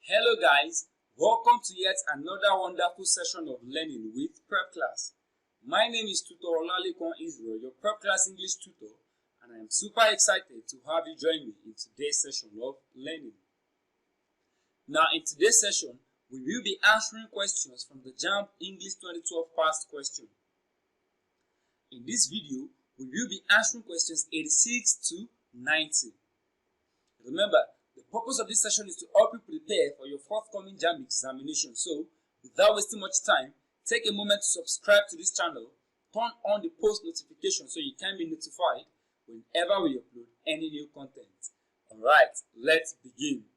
Hello guys, welcome to yet another wonderful session of learning with Prepclass. My name is Tutor Olalekon Israel, your Prepclass English tutor, and I am super excited to have you join me in today's session of learning. Now in today's session, we will be answering questions from the Jamb English 2012 past question. In this video, we will be answering questions 86 to 90. Remember, the purpose of this session is to help you prepare for your forthcoming Jamb examination. So, without wasting much time, take a moment to subscribe to this channel, turn on the post notification so you can be notified whenever we upload any new content. Alright, let's begin.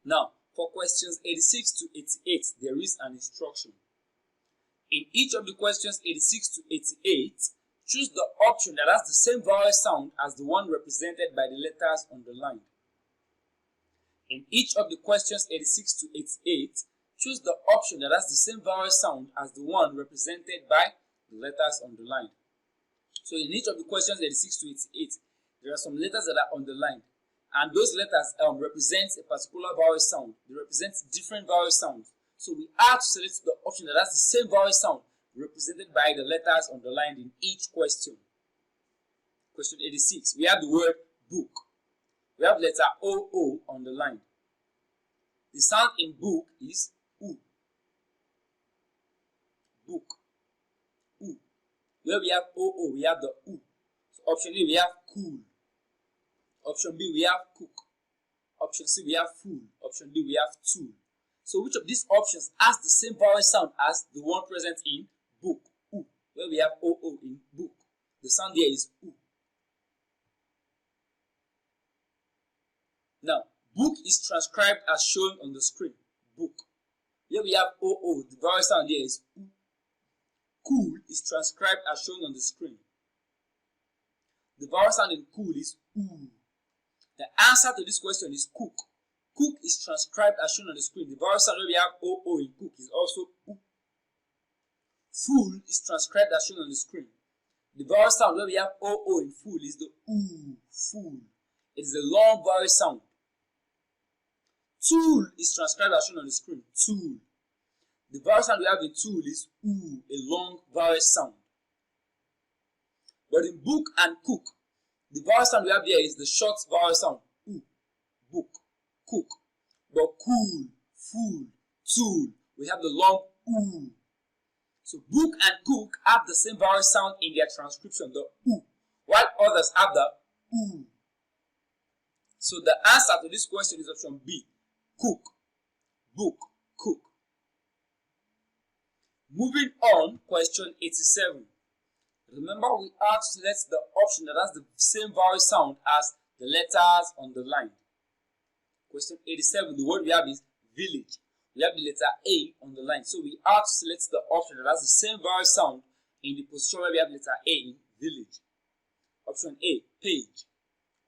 Now, for questions 86 to 88, there is an instruction. In each of the questions 86 to 88, choose the option that has the same vowel sound as the one represented by the letters underlined. In each of the questions 86 to 88, choose the option that has the same vowel sound as the one represented by the letters underlined. So in each of the questions 86 to 88, there are some letters that are underlined, and those letters represent a particular vowel sound. They represent different vowel sounds. So we have to select the option that has the same vowel sound represented by the letters underlined in each question. Question 86, we have the word book. We have letter OO underlined. The sound in book is U. Book. U. Where we have OO, we have the U. So option A, we have cool. Option B, we have cook. Option C, we have fool. Option D, we have tool. So which of these options has the same vowel sound as the one present in book? U. Where we have OO in book. The sound there is U. Now, book is transcribed as shown on the screen. Book. Here we have OO. The vowel sound there is U. Cool is transcribed as shown on the screen. The vowel sound in cool is U. The answer to this question is cook. Cook is transcribed as shown on the screen. The vowel sound where we have OO in cook is also U. Fool is transcribed as shown on the screen. The vowel sound where we have OO in fool is the U. Fool. It is a long vowel sound. Tool is transcribed as shown on the screen. Tool. The vowel sound we have in tool is U, a long vowel sound. But in book and cook, the vowel sound we have here is the short vowel sound. U. Book. Cook. But cool, fool, tool, we have the long U. So book and cook have the same vowel sound in their transcription, the U, while others have the U. So the answer to this question is option B. Cook. Book. Cook. Moving on, question 87. Remember, we have to select the option that has the same vowel sound as the letters underlined. Question 87, the word we have is village. We have the letter A on the line. So we have to select the option that has the same vowel sound in the position where we have letter A in village. Option A, page.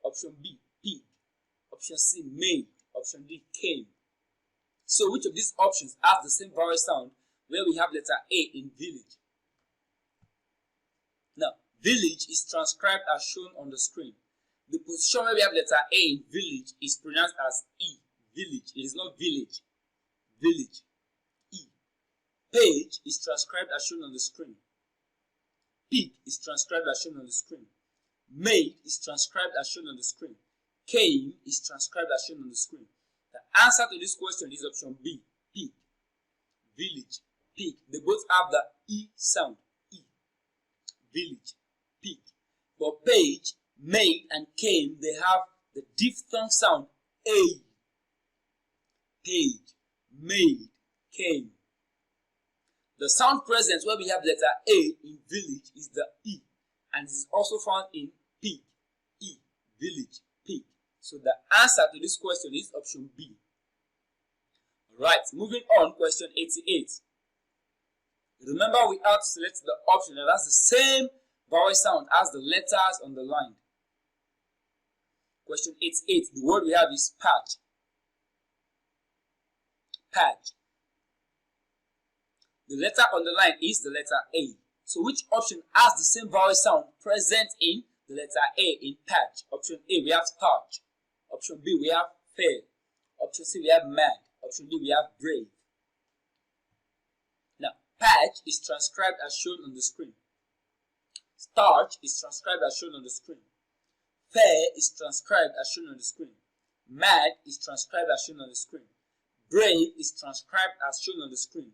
Option B, pig. Option C, maid. Option D, came. So which of these options has the same vowel sound where we have letter A in village? Now, village is transcribed as shown on the screen. The position where we have letter A in village is pronounced as E. Village. It is not village. Village. E. Page is transcribed as shown on the screen. Pig is transcribed as shown on the screen. Maid is transcribed as shown on the screen. Came is transcribed as shown on the screen. The answer to this question is option B. Pig. Village. Pig. They both have the E sound. E. Village. Pig. But page, maid, and came, they have the diphthong sound A. Page, maid, came. The sound present where we have letter A in village is the E, and it is also found in pig. E. Village. Pig. So the answer to this question is option B. Alright, moving on, question 88. Remember, we have to select the option that has the same vowel sound as the letters underlined. Question 88, the word we have is patch. Patch. The letter underlined is the letter A. So which option has the same vowel sound present in the letter A in patch? Option A, we have patch. Option B, we have fair. Option C, we have mad. Option D, we have brave. Now, patch is transcribed as shown on the screen. Starch is transcribed as shown on the screen. Fair is transcribed as shown on the screen. Mad is transcribed as shown on the screen. Brave is transcribed as shown on the screen.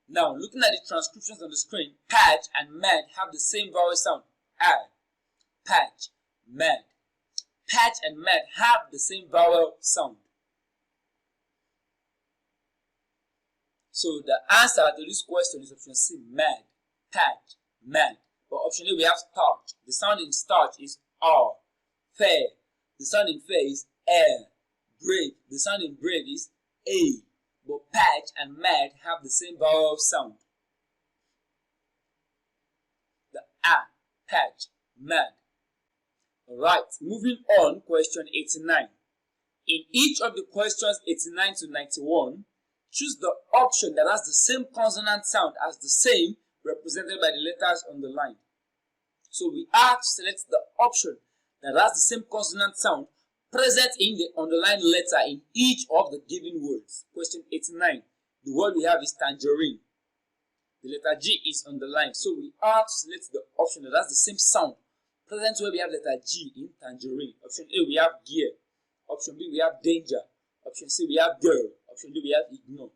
Now, looking at the transcriptions on the screen, patch and mad have the same vowel sound. Add, patch, mad. Patch and mad have the same vowel sound. So the answer to this question is option C, mad, patch, mad. But option A, we have starch. The sound in starch is R. Fair, the sound in fair is air. Brave, the sound in brave is A. But patch and mad have the same vowel sound. The A, patch, mad. Alright, moving on, question 89. In each of the questions 89 to 91, choose the option that has the same consonant sound as the same represented by the letters on the line. So we are to select the option that has the same consonant sound present in the underlined letter in each of the given words. Question 89. The word we have is tangerine. The letter G is underlined. So we are to select the option that has the same sound present where we have letter G in tangerine. Option A, we have gear. Option B, we have danger. Option C, we have girl. Option D, we have ignore.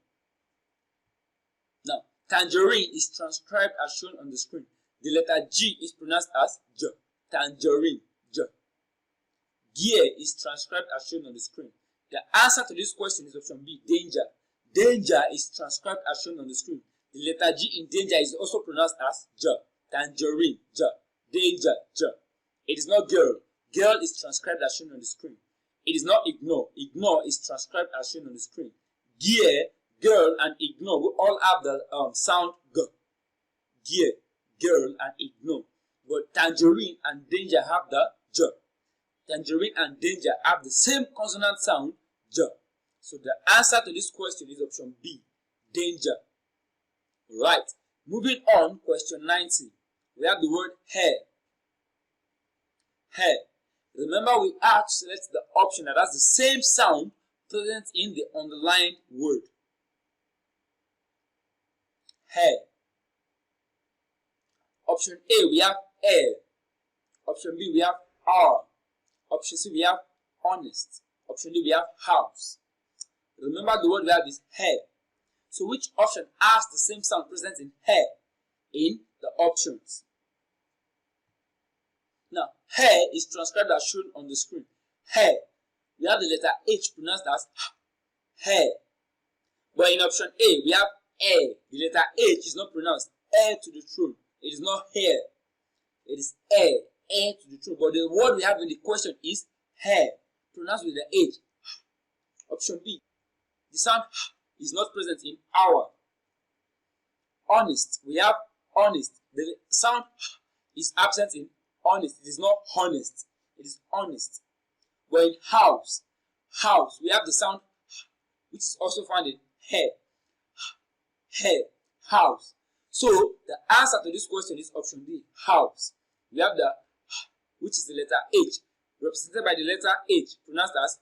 Now, tangerine is transcribed as shown on the screen. The letter G is pronounced as J. Tangerine, J. Gear is transcribed as shown on the screen. The answer to this question is option B, danger. Danger is transcribed as shown on the screen. The letter G in danger is also pronounced as J. Tangerine, J. Danger, J. It is not girl. Girl is transcribed as shown on the screen. It is not ignore. Ignore is transcribed as shown on the screen. Gear, girl, and ignore will all have the sound G. Gear, girl, and ignore. But tangerine and danger have the J. Tangerine and danger have the same consonant sound, J. So the answer to this question is option B, danger. Right. Moving on, question 90. We have the word hair. Hair. Remember, we are to select the option that has the same sound present in the underlined word. Hair. Option A, we have air. Option B, we have R. Option C, we have honest. Option D, we have house. Remember, the word we have is hair. So which option has the same sound present in hair in the options? Now, hair is transcribed as shown on the screen. Hair. We have the letter H pronounced as hair. But in option A, we have air. The letter H is not pronounced. Air to the throne. It is not hair. It is air. Air to the throne. But the word we have in the question is hair. Pronounced with the H. Option B. The sound is not present in our. Honest. We have honest. The sound is absent in honest. It is not honest. It is honest. But in house, we have the sound which is also found in hair. Hair, house. So the answer to this question is option D, house. We have the which is the letter H, represented by the letter H, pronounced as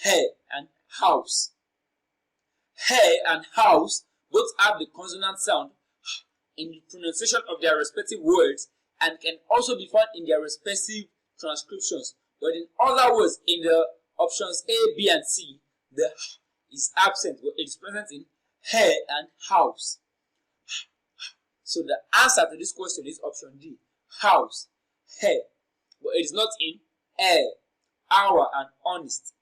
hair and house. Hair and house both have the consonant sound in the pronunciation of their respective words and can also be found in their respective transcriptions. But in other words, in the options A, B, and C, the is absent, but it is present in hair and house. So the answer to this question is option D, house, hair. But it is not in air, hour, and honest.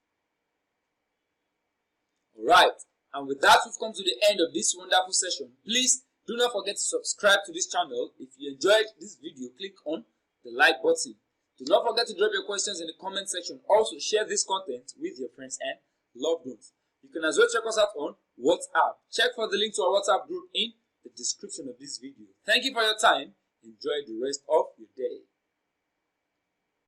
Alright, and with that, we've come to the end of this wonderful session. Please do not forget to subscribe to this channel. If you enjoyed this video, click on the like button. Do not forget to drop your questions in the comment section. Also, share this content with your friends and loved ones. You can as well check us out on WhatsApp. Check for the link to our WhatsApp group in the description of this video. Thank you for your time. Enjoy the rest of your day.